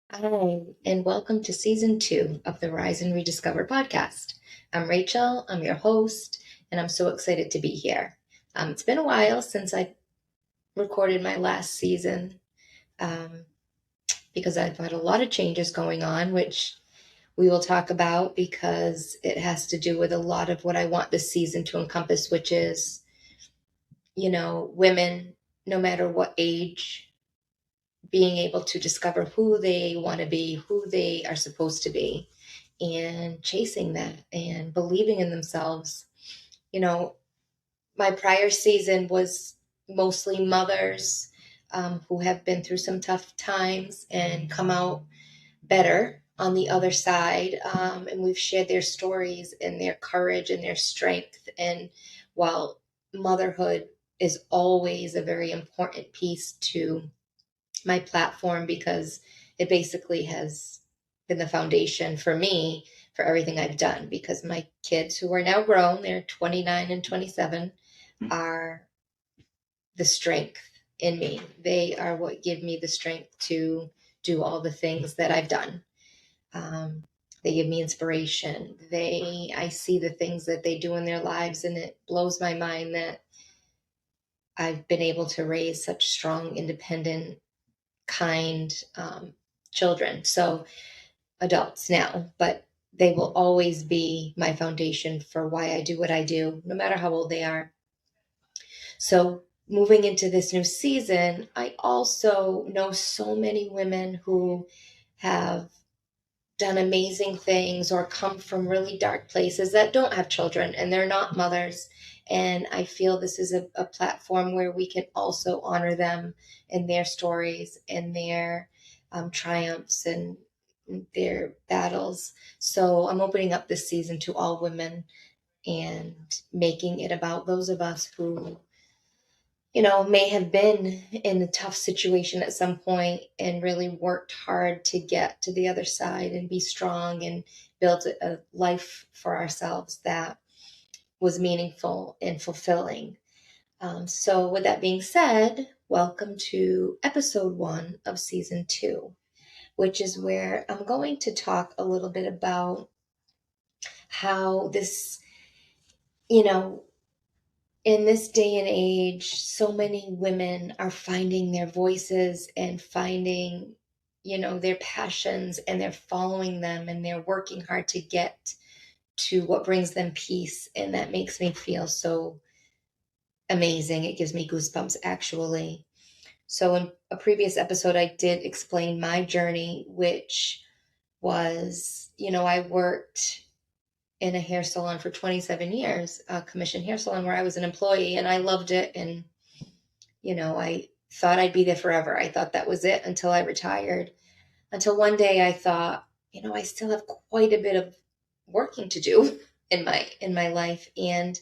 Hi, and welcome to season 2 of the Rise and Rediscover podcast. I'm Rachel, I'm your host, and I'm so excited to be here. It's been a while since I recorded my last season um, because I've had a lot of changes going on, which we will talk about because it has to do with a lot of what I want this season to encompass, which is, women, no matter what age, being able to discover who they want to be, who they are supposed to be, and chasing that and believing in themselves. You know, my prior season was mostly mothers who have been through some tough times and come out better on the other side. And we've shared their stories and their courage and their strength. And while motherhood is always a very important piece to my platform because it basically has been the foundation for me for everything I've done. Because my kids, who are now grown, they're 29 and 27, are the strength in me. They are what give me the strength to do all the things that I've done. They give me inspiration. I see the things that they do in their lives, and it blows my mind that I've been able to raise such strong, independent, kind children. So adults now, but they will always be my foundation for why I do what I do, no matter how old they are. So moving into this new season, I also know so many women who have done amazing things or come from really dark places that don't have children and they're not mothers. And I feel this is a platform where we can also honor them and their stories and their triumphs and their battles. So I'm opening up this season to all women and making it about those of us who may have been in a tough situation at some point and really worked hard to get to the other side and be strong and build a life for ourselves that was meaningful and fulfilling. So, with that being said, welcome to episode 1 of season 2, which is where I'm going to talk a little bit about how this, you know, in this day and age, so many women are finding their voices and finding, their passions, and they're following them and they're working hard to get to what brings them peace. And that makes me feel so amazing. It gives me goosebumps, actually. So, in a previous episode, I did explain my journey, which was, I worked in a hair salon for 27 years, a commission hair salon where I was an employee, and I loved it. And, I thought I'd be there forever. I thought that was it until I retired. Until one day I thought, I still have quite a bit of working to do in my life, and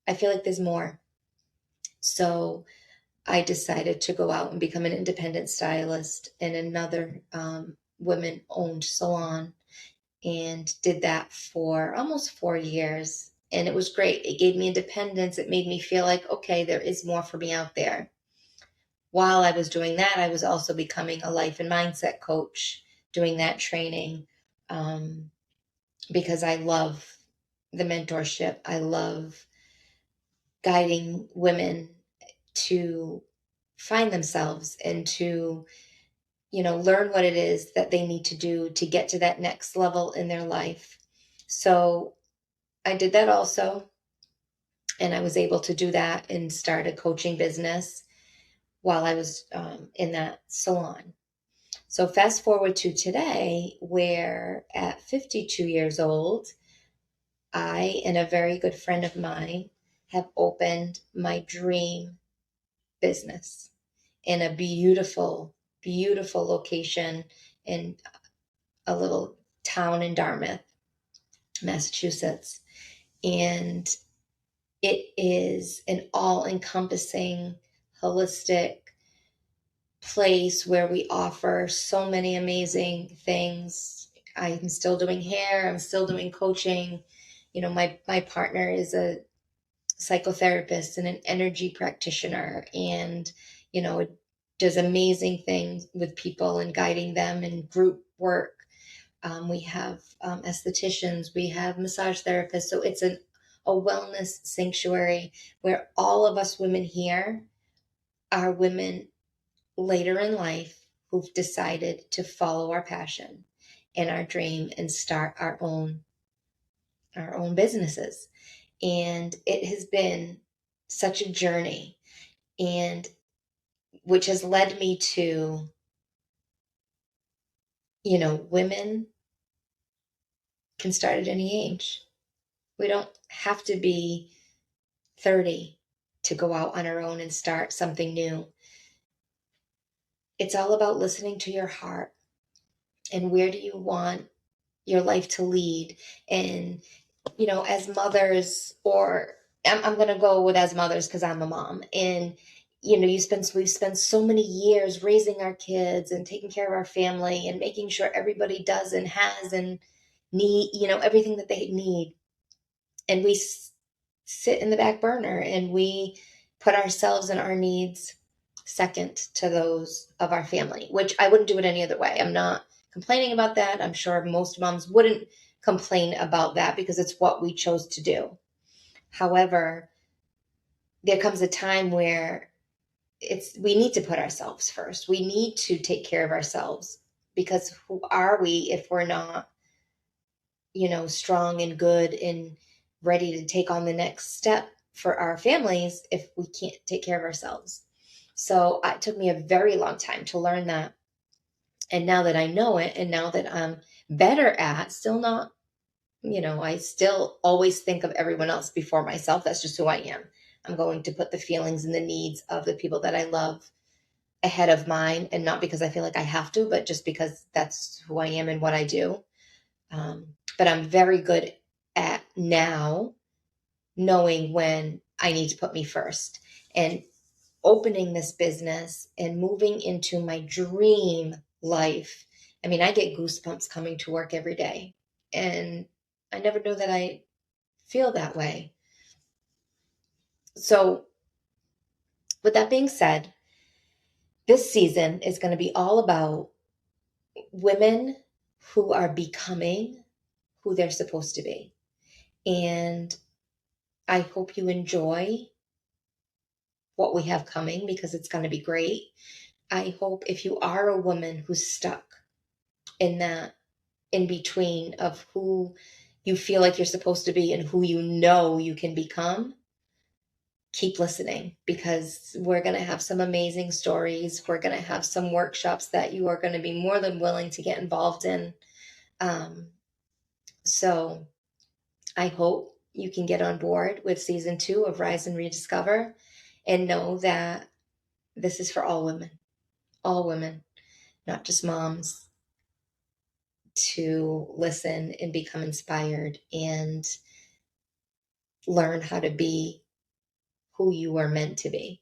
I feel like there's more. So I decided to go out and become an independent stylist in another women-owned salon, and did that for almost 4 years. And it was great. It gave me independence. It made me feel like, okay, there is more for me out there. While I was doing that, I was also becoming a life and mindset coach, doing that training because I love the mentorship. I love guiding women to find themselves and to learn what it is that they need to do to get to that next level in their life. So I did that also. And I was able to do that and start a coaching business while I was in that salon. So fast forward to today, where at 52 years old, I and a very good friend of mine have opened my dream business in a beautiful, beautiful location in a little town in Dartmouth, Massachusetts. And it is an all-encompassing, holistic place where we offer so many amazing things. I'm still doing hair, I'm still doing coaching. My partner is a psychotherapist and an energy practitioner, and, does amazing things with people and guiding them in group work. We have estheticians, we have massage therapists. So it's a wellness sanctuary where all of us women here are women later in life who've decided to follow our passion and our dream and start our own businesses. And it has been such a journey, and which has led me to, women can start at any age. We don't have to be 30 to go out on our own and start something new. It's all about listening to your heart and where do you want your life to lead. And, as mothers, or I'm going to go with as mothers because I'm a mom. And, we've spent so many years raising our kids and taking care of our family and making sure everybody does and has and need, everything that they need. And we sit in the back burner and we put ourselves and our needs second to those of our family, which I wouldn't do it any other way. I'm not complaining about that. I'm sure most moms wouldn't complain about that because it's what we chose to do. However, there comes a time where we need to put ourselves first. We need to take care of ourselves, because who are we if we're not, strong and good and ready to take on the next step for our families if we can't take care of ourselves? So it took me a very long time to learn that. And now that I know it, and now that I'm better at, still not, I still always think of everyone else before myself. That's just who I am. I'm going to put the feelings and the needs of the people that I love ahead of mine, and not because I feel like I have to, but just because that's who I am and what I do. But I'm very good at now knowing when I need to put me first, and opening this business and moving into my dream life. I mean, I get goosebumps coming to work every day, and I never knew that I feel that way. So, with that being said, this season is going to be all about women who are becoming who they're supposed to be. And I hope you enjoy what we have coming, because it's going to be great. I hope if you are a woman who's stuck in that in between of who you feel like you're supposed to be and who you can become, keep listening, because we're going to have some amazing stories. We're going to have some workshops that you are going to be more than willing to get involved in. So I hope you can get on board with season 2 of Rise and Rediscover, and know that this is for all women, not just moms, to listen and become inspired and learn how to be who you are meant to be.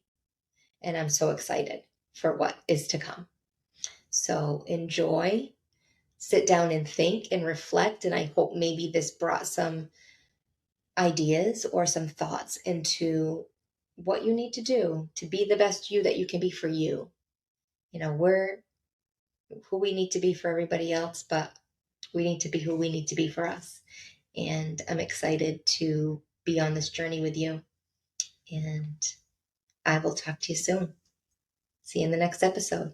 And I'm so excited for what is to come. So enjoy, sit down and think and reflect. And I hope maybe this brought some ideas or some thoughts into what you need to do to be the best you that you can be for you. We're who we need to be for everybody else, but we need to be who we need to be for us. And I'm excited to be on this journey with you. And I will talk to you soon. See you in the next episode.